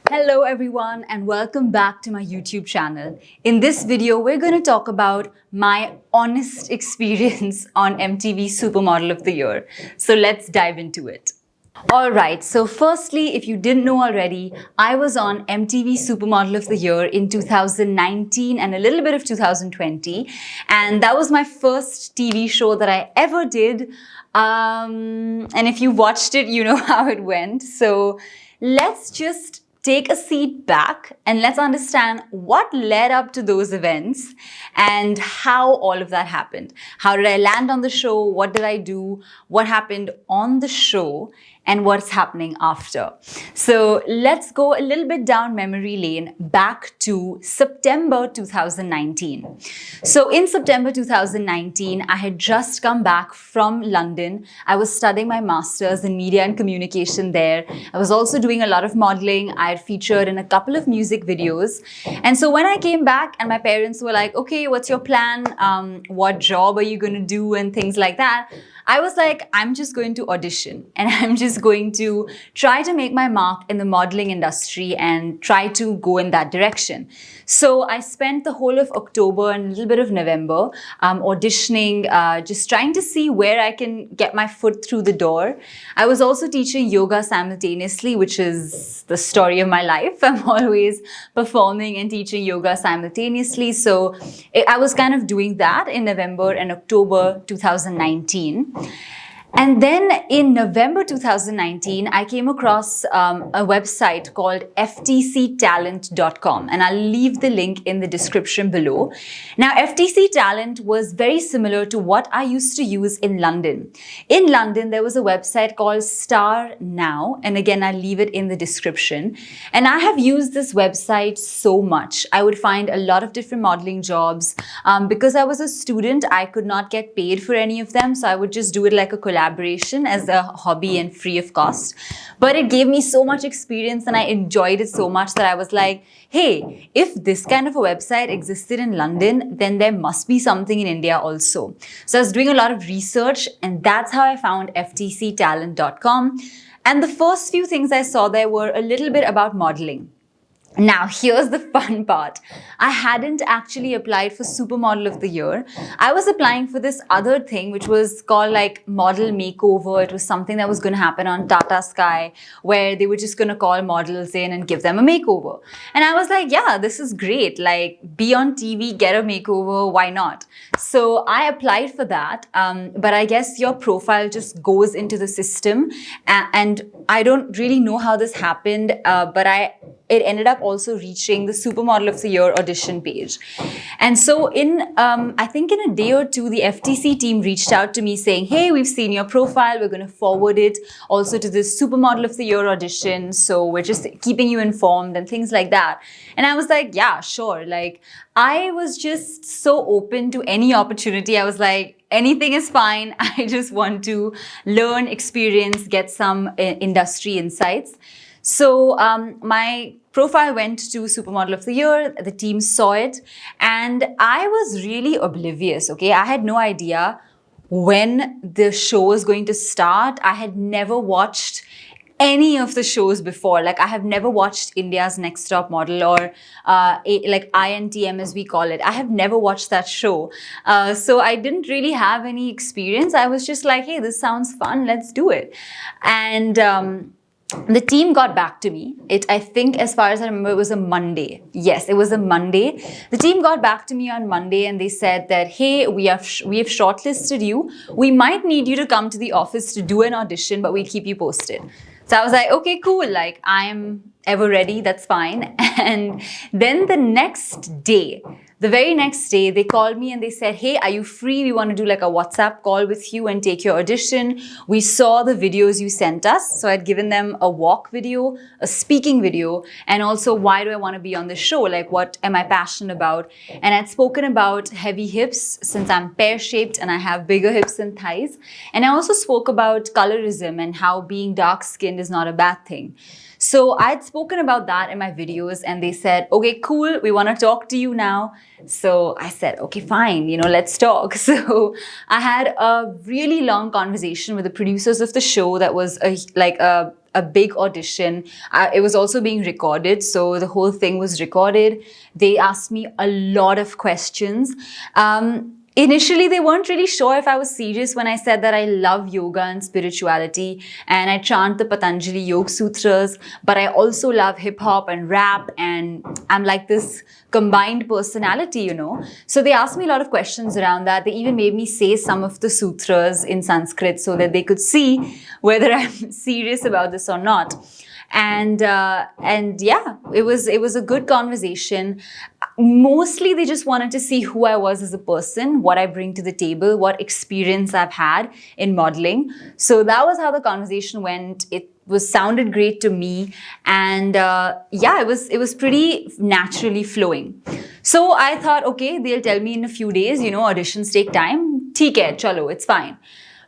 Hello everyone and welcome back to my YouTube channel. In this video, we're going to talk about my honest experience on MTV Supermodel of the Year. So let's dive into it. Alright, so firstly, if you didn't know already, I was on MTV Supermodel of the Year in 2019 and a little bit of 2020. And that was my first TV show that I ever did. And if you watched it, you know how it went. So let's just take a seat back and let's understand what led up to those events and how all of that happened. How did I land on the show? What did I do? What happened on the show? And what's happening after. So let's go a little bit down memory lane back to September 2019. So in September 2019, I had just come back from London. I was studying my master's in media and communication there. I was also doing a lot of modeling. I had featured in a couple of music videos. And so when I came back and my parents were like, okay, what's your plan? What job are you going to do? And things like that. I was like, I'm just going to audition and I'm just going to try to make my mark in the modeling industry and try to go in that direction. So I spent the whole of October and a little bit of November auditioning, just trying to see where I can get my foot through the door. I was also teaching yoga simultaneously, which is the story of my life. I'm always performing and teaching yoga simultaneously. So I was kind of doing that in November and October 2019. And then in November 2019, I came across a website called ftctalent.com, and I'll leave the link in the description below. Now, FTC Talent was very similar to what I used to use in London. In London, there was a website called Star Now, and again, I'll leave it in the description. And I have used this website so much. I would find a lot of different modeling jobs. Because I was a student, I could not get paid for any of them, so I would just do it like a collaboration as a hobby and free of cost. But it gave me so much experience and I enjoyed it so much that I was like, hey, if this kind of a website existed in London, then there must be something in India also. So I was doing a lot of research and that's how I found ftctalent.com. And the first few things I saw there were a little bit about modeling. Now, here's the fun part. I hadn't actually applied for Supermodel of the Year. I was applying for this other thing, which was called like Model Makeover. It was something that was going to happen on Tata Sky, where they were just going to call models in and give them a makeover. And I was like, yeah, this is great. Like, be on TV, get a makeover, why not? So I applied for that. But I guess your profile just goes into the system. And I don't really know how this happened, but it ended up also reaching the Supermodel of the Year audition page. And so I think in a day or two, the FTC team reached out to me saying, hey, we've seen your profile. We're going to forward it also to the Supermodel of the Year audition. So we're just keeping you informed and things like that. And I was like, yeah, sure. Like, I was just so open to any opportunity. I was like, anything is fine. I just want to learn, experience, get some industry insights. So my profile went to Supermodel of the Year. The team saw it and I was really oblivious. Okay, I had no idea when the show was going to start. I had never watched any of the shows before. Like, I have never watched India's Next Top Model or like INTM as we call it. I have never watched that show. So I didn't really have any experience. I was just like, hey, this sounds fun. Let's do it. And the team got back to me. I think, as far as I remember, it was a Monday. Yes, it was a Monday. The team got back to me on Monday and they said that, hey, we have shortlisted you. We might need you to come to the office to do an audition, but we'll keep you posted. So I was like, okay, cool. Like, I'm ever ready. That's fine. And then the very next day, they called me and they said, hey, are you free? We want to do like a WhatsApp call with you and take your audition. We saw the videos you sent us. So I'd given them a walk video, a speaking video, and also why do I want to be on the show? Like, what am I passionate about? And I'd spoken about heavy hips since I'm pear-shaped and I have bigger hips and thighs. And I also spoke about colorism and how being dark-skinned is not a bad thing. So I'd spoken about that in my videos and they said, okay, cool, we want to talk to you now. So I said, okay, fine, let's talk. So I had a really long conversation with the producers of the show that was a a big audition. It was also being recorded, so the whole thing was recorded. They asked me a lot of questions. Initially, they weren't really sure if I was serious when I said that I love yoga and spirituality and I chant the Patanjali Yoga Sutras, but I also love hip hop and rap, and I'm like this combined personality, you know. So they asked me a lot of questions around that. They even made me say some of the sutras in Sanskrit so that they could see whether I'm serious about this or not. And yeah, it was a good conversation. Mostly they just wanted to see who I was as a person, what I bring to the table, what experience I've had in modeling. So that was how the conversation went. It sounded great to me, and yeah, it was pretty naturally flowing. So I thought, okay, they'll tell me in a few days, you know, auditions take time. Theek hai, chalo, it's fine.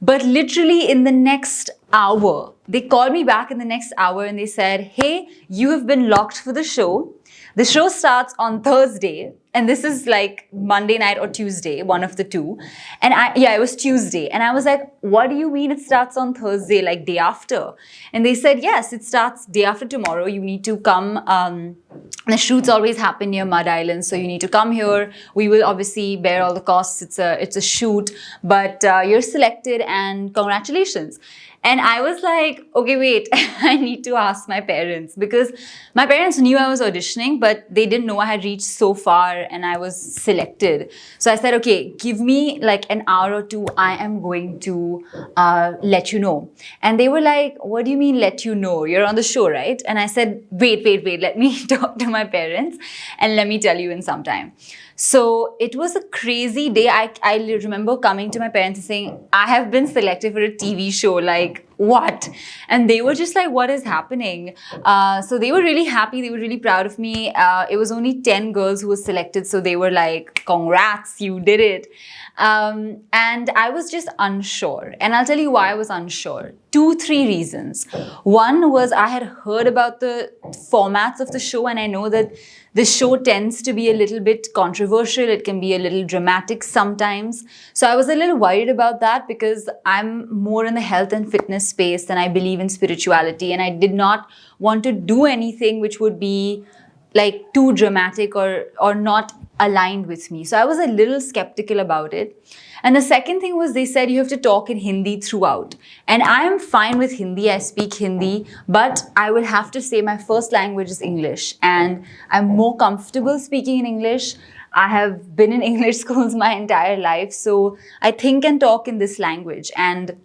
But literally in the next hour, they called me back in the next hour and they said, hey, you have been locked for the show. The show starts on Thursday, and this is like Monday night or Tuesday, one of the two. And it was Tuesday. And I was like, what do you mean it starts on Thursday, like day after? And they said, yes, it starts day after tomorrow. You need to come. The shoots always happen near Mud Island, so you need to come here. We will obviously bear all the costs. It's a shoot, but you're selected, and congratulations. And I was like, okay, wait, I need to ask my parents, because my parents knew I was auditioning, but they didn't know I had reached so far and I was selected. So I said, okay, give me like an hour or two. I am going to let you know. And they were like, what do you mean let you know? You're on the show, right? And I said, wait, let me talk to my parents and let me tell you in some time. So it was a crazy day. I remember coming to my parents and saying, I have been selected for a TV show, like what? And they were just like, what is happening? So they were really happy. They were really proud of me. It was only 10 girls who were selected. So they were like, congrats, you did it. And I was just unsure. And I'll tell you why I was unsure. 2-3 reasons. One was I had heard about the formats of the show, and I know that the show tends to be a little bit controversial. It can be a little dramatic sometimes. So I was a little worried about that, because I'm more in the health and fitness space and I believe in spirituality, and I did not want to do anything which would be like too dramatic or not aligned with me. So I was a little skeptical about it. And the second thing was, they said you have to talk in Hindi throughout. And I am fine with Hindi. I speak Hindi, but I will have to say my first language is English. And I'm more comfortable speaking in English. I have been in English schools my entire life. So I think and talk in this language. And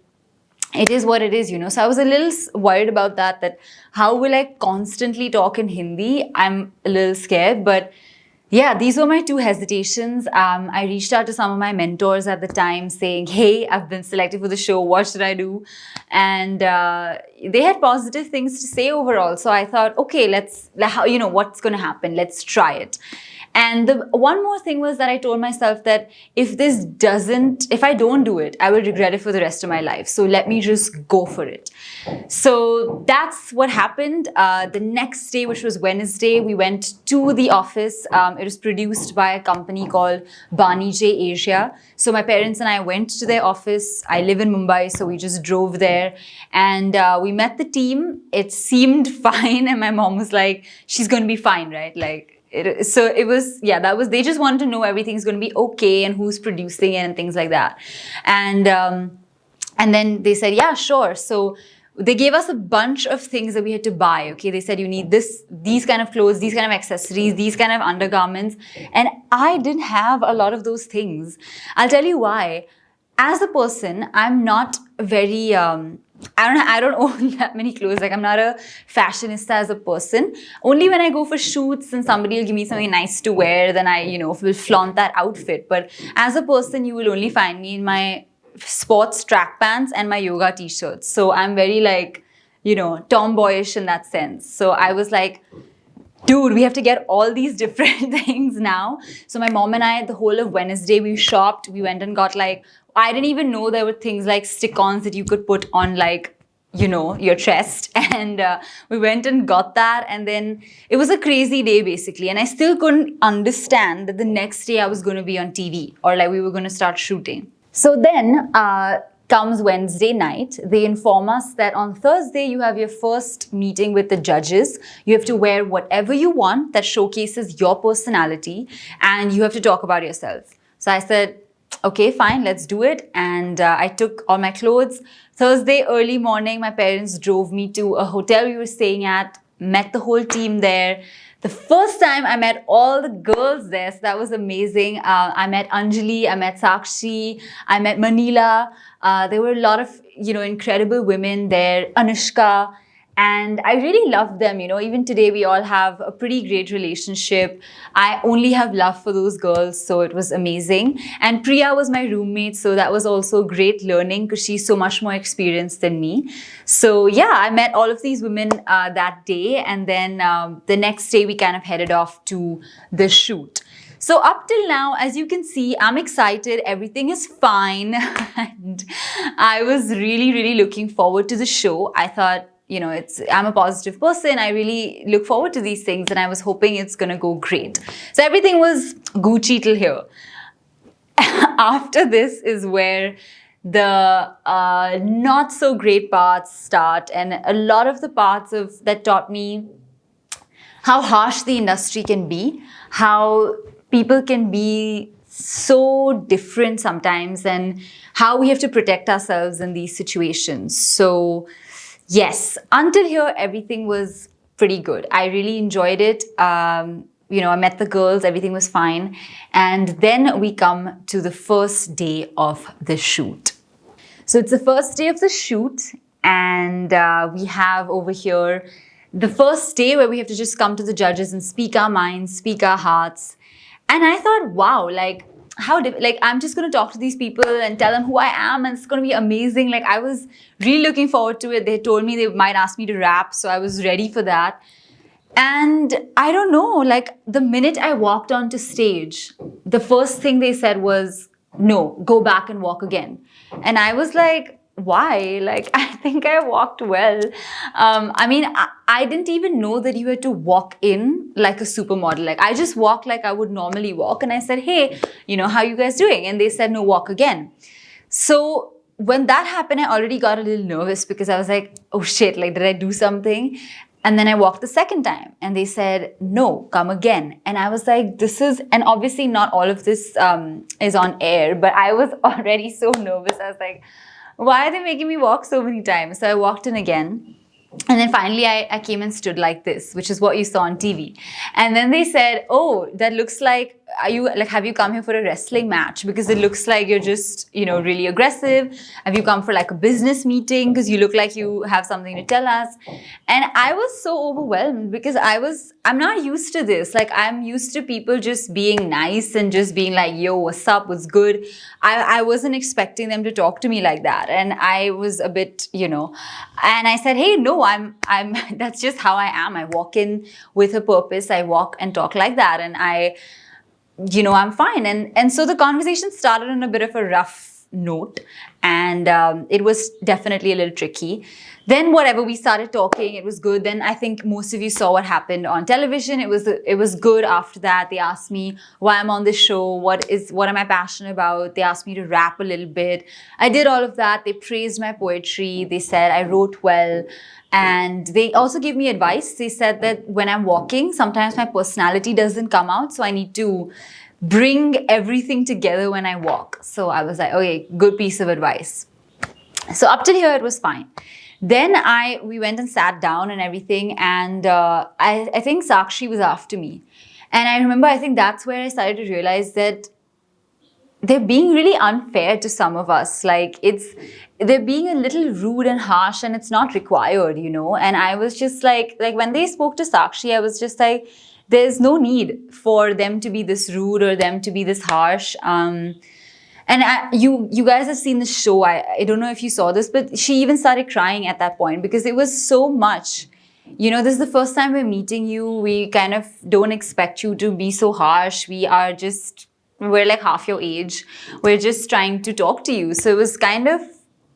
it is what it is, you know. So I was a little worried about that how will I constantly talk in Hindi? I'm a little scared, but yeah, these were my two hesitations. I reached out to some of my mentors at the time saying, hey, I've been selected for the show. What should I do? And they had positive things to say overall. So I thought, okay, what's going to happen? Let's try it. And the one more thing was that I told myself that if I don't do it, I will regret it for the rest of my life. So let me just go for it. So that's what happened. The next day, which was Wednesday, we went to the office. It was produced by a company called Bani J Asia. So my parents and I went to their office. I live in Mumbai, so we just drove there. And we met the team. It seemed fine. And my mom was like, she's going to be fine, right? They just wanted to know everything's going to be okay and who's producing it and things like that. And then they said, yeah, sure. So they gave us a bunch of things that we had to buy. Okay, they said you need these kind of clothes, these kind of accessories, these kind of undergarments. And I didn't have a lot of those things. I'll tell you why. As a person, I'm not very I don't own that many clothes. Like, I'm not a fashionista as a person. Only when I go for shoots and somebody will give me something nice to wear, then I, will flaunt that outfit. But as a person, you will only find me in my sports track pants and my yoga t-shirts. So I'm very tomboyish in that sense. So I was like, dude, we have to get all these different things now. So my mom and I, the whole of Wednesday, we shopped. We went and got I didn't even know there were things like stick-ons that you could put on your chest. And we went and got that. And then it was a crazy day basically. And I still couldn't understand that the next day I was going to be on TV or we were going to start shooting. So then comes Wednesday night, they inform us that on Thursday you have your first meeting with the judges. You have to wear whatever you want that showcases your personality, and you have to talk about yourself. So I said, okay, fine, let's do it. And I took all my clothes. Thursday early morning, my parents drove me to a hotel we were staying at, met the whole team there. The first time I met all the girls there, so that was amazing. I met Anjali, I met Sakshi, I met Manila. There were a lot of, incredible women there, Anushka. And I really loved them, even today we all have a pretty great relationship. I only have love for those girls, so it was amazing. And Priya was my roommate, so that was also great learning because she's so much more experienced than me. So yeah, I met all of these women that day, and then the next day we kind of headed off to the shoot. So up till now, as you can see, I'm excited. Everything is fine. And I was really, really looking forward to the show. I thought, I'm a positive person. I really look forward to these things, and I was hoping it's going to go great. So everything was Gucci till here. After this is where the not so great parts start, and a lot of the parts that taught me how harsh the industry can be, how people can be so different sometimes, and how we have to protect ourselves in these situations. So yes, until here, everything was pretty good. I really enjoyed it. I met the girls, everything was fine. And then we come to the first day of the shoot. So it's the first day of the shoot, and we have over here the first day where we have to just come to the judges and speak our minds, speak our hearts. And I thought, wow, I'm just going to talk to these people and tell them who I am, and it's going to be amazing. I was really looking forward to it. They told me they might ask me to rap, so I was ready for that. And I don't know, the minute I walked onto stage, the first thing they said was, no, go back and walk again. And I was like, why? I think I walked well. I didn't even know that you had to walk in like a supermodel. I just walked like I would normally walk. And I said, hey, how you guys doing? And they said, no, walk again. So when that happened, I already got a little nervous because I was like, oh shit, did I do something? And then I walked the second time and they said, no, come again. And I was like, and obviously not all of this is on air, but I was already so nervous. I was like, why are they making me walk so many times? So I walked in again. And then finally I came and stood like this, which is what you saw on TV. And then they said, oh, that looks like, have you come here for a wrestling match? Because it looks like you're just, really aggressive. Have you come for a business meeting? Because you look like you have something to tell us. And I was so overwhelmed because I'm not used to this. I'm used to people just being nice and just being like, yo, what's up? What's good? I wasn't expecting them to talk to me like that. And I was a bit, and I said, hey, no, I'm that's just how I am. I walk in with a purpose. I walk and talk like that. And I'm fine. And so the conversation started on a bit of a rough note, and it was definitely a little tricky. Then whatever, we started talking, it was good. Then I think most of you saw what happened on television. It was good after that. They asked me why I'm on this show, what am I passionate about. They asked me to rap a little bit. I did all of that. They praised my poetry. They said I wrote well. And they also gave me advice. They said that when I'm walking, sometimes my personality doesn't come out. So I need to bring everything together when I walk. So I was like, okay, good piece of advice. So up till here, it was fine. Then we went and sat down and everything. And I think Sakshi was after me. And I remember, I think that's where I started to realize that they're being really unfair to some of us. They're being a little rude and harsh, and it's not required, And I was just like when they spoke to Sakshi, I was just like, there's no need for them to be this rude or them to be this harsh. And you guys have seen the show. I don't know if you saw this, but she even started crying at that point because it was so much. This is the first time we're meeting you. We kind of don't expect you to be so harsh. We're like half your age. We're just trying to talk to you. So it was kind of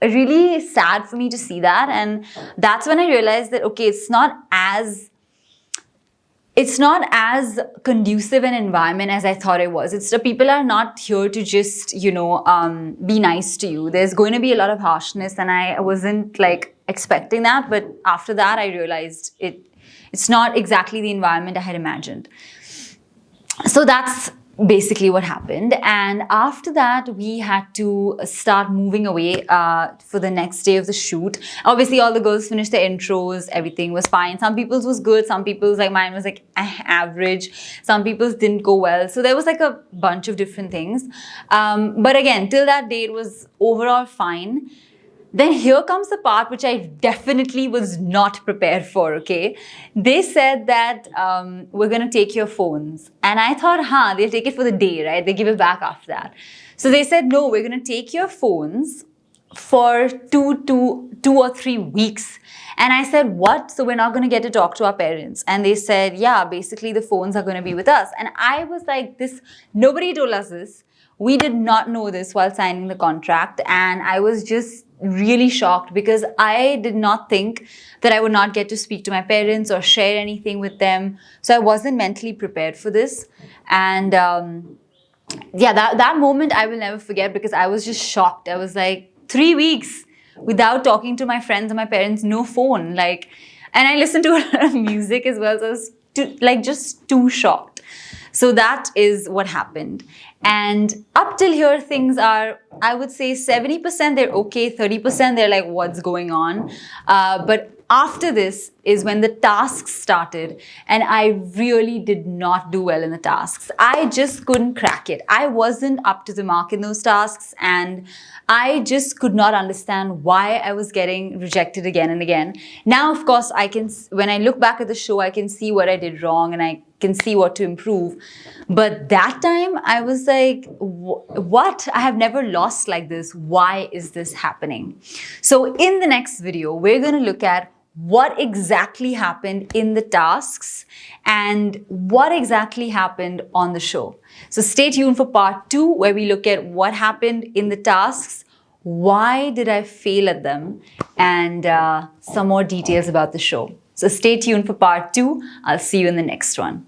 really sad for me to see that. And that's when I realized that, okay, it's not it's not as conducive an environment as I thought it was. It's the people are not here to just, be nice to you. There's going to be a lot of harshness, and I wasn't like expecting that. But after that, I realized it's not exactly the environment I had imagined. So that's basically what happened. And after that, we had to start moving away for the next day of the shoot. Obviously, all the girls finished their intros. Everything was fine. Some people's was good. Some people's, like mine, was like average. Some people's didn't go well. So there was like a bunch of different things. But again, till that day, it was overall fine. Then here comes the part which I definitely was not prepared for, okay? They said that we're going to take your phones. And I thought, they'll take it for the day, right? They give it back after that. So they said, no, we're going to take your phones for two or 3 weeks. And I said, what? So we're not going to get to talk to our parents. And they said, yeah, basically the phones are going to be with us. And I was like, nobody told us this. We did not know this while signing the contract. And I was just really shocked because I did not think that I would not get to speak to my parents or share anything with them. So I wasn't mentally prepared for this. And that moment I will never forget because I was just shocked. I was like, 3 weeks without talking to my friends and my parents, no phone. And I listened to a lot of music as well. So I was just too shocked. So that is what happened. And up till here, things are, I would say 70% they're okay, 30% they're like, what's going on? But after this is when the tasks started, and I really did not do well in the tasks. I just couldn't crack it. I wasn't up to the mark in those tasks, and I just could not understand why I was getting rejected again and again. Now, of course, when I look back at the show, I can see what I did wrong and I can see what to improve. But that time I was like, what? I have never lost like this. Why is this happening? So in the next video, we're going to look at what exactly happened in the tasks and what exactly happened on the show. So stay tuned for part 2, where we look at what happened in the tasks, why did I fail at them, and some more details about the show. So stay tuned for part 2. I'll see you in the next one.